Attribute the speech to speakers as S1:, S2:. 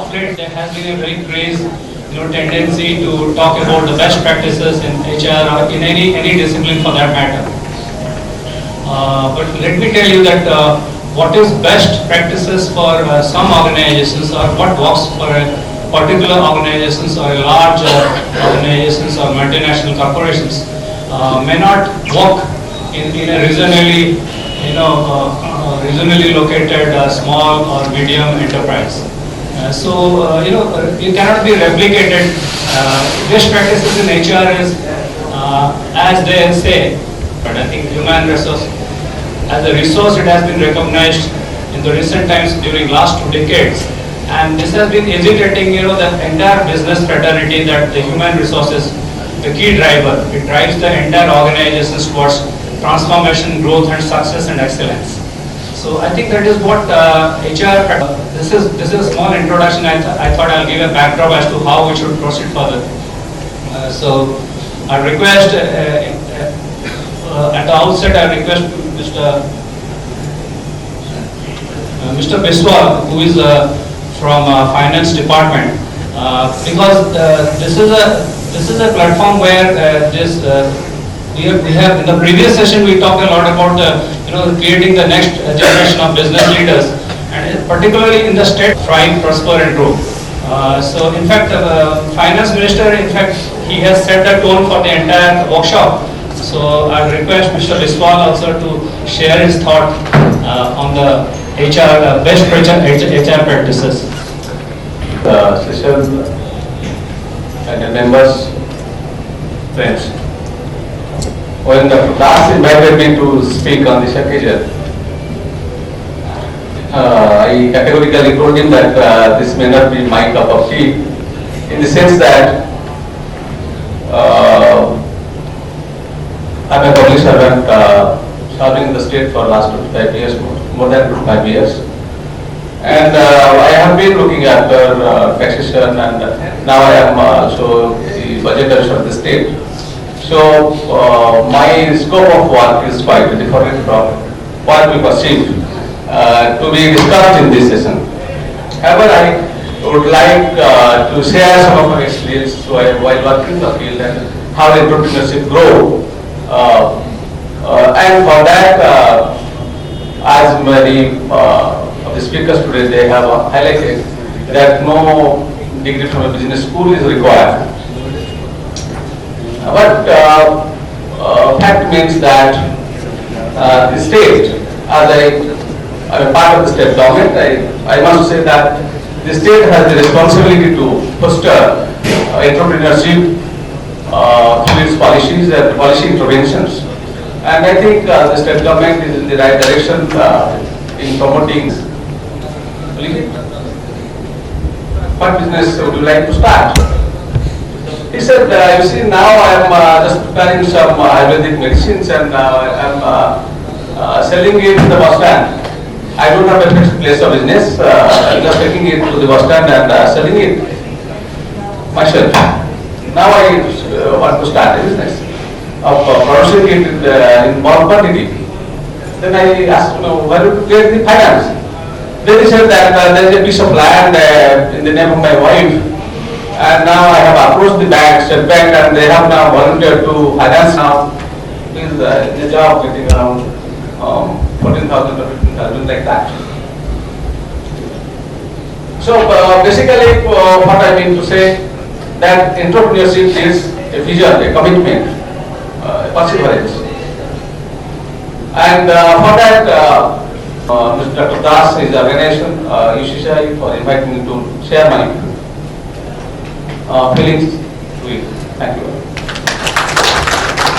S1: of late there has been a very craze, tendency to talk about the best practices in HR or in any discipline for that matter. But let me tell you that what is best practices for some organizations or what works for a particular organizations or a large organizations or multinational corporations may not work in a reasonably located small or medium enterprise. You cannot be replicated. Best practices in HR is, as they say, but I think human resource, as a resource, it has been recognized in the recent times during last 2 decades. And this has been agitating, the entire business fraternity that the human resources, the key driver. It drives the entire organizations towards transformation, growth, and success and excellence. So I think that is what HR. This is a small introduction. I thought I'll give a backdrop as to how we should proceed further. So I request at the outset. I request Mr. Bhubaneswar, who is from finance department, because this is a platform where we have in the previous session we talked a lot about creating the next generation of business leaders, and particularly in the state thrive, prosper and grow. So in fact finance minister, in fact, he has set the tone for the entire workshop. So I request Mr. Biswal also to share his thought on the HR best HR practices.
S2: Session and members, friends. When Dr. Das invited me to speak on this occasion, I categorically told him that this may not be my cup of tea, in the sense that I'm a public servant serving in the state for last 25 years, more than 25 years. And I have been looking after taxation, and now I am also the budget officer of the state. So my scope of work is quite different from what we perceive to be discussed in this session. However, I would like to share some of my experience while working in the field and how entrepreneurship grow. And for that, as many of the speakers today, they have highlighted that no degree from a business school is required. But fact means that the state, as I am a part of the state government, I must say that the state has the responsibility to foster entrepreneurship through its policies and policy interventions. And I think the state government is in the right direction in promoting. What business would you like to start? He said, you see, now I am just preparing some Ayurvedic medicines, and I am selling it to the bus stand. I don't have a fixed place of business. I am just taking it to the bus stand and selling it myself. Now I want to start a business of producing it in bulk quantity. Then I asked, where to get the finance? Then he said that there is a piece of land in the name of my wife, and now I have approached the bank, State Bank, and they have now volunteered to finance now. Is the job getting around 14,000 or 15,000, like that. So basically, what I mean to say, that entrepreneurship is a vision, a commitment, a perseverance. And for that, Mr. Dr. Das, his organization, UCCI, for inviting me to share my feelings to you. Thank you.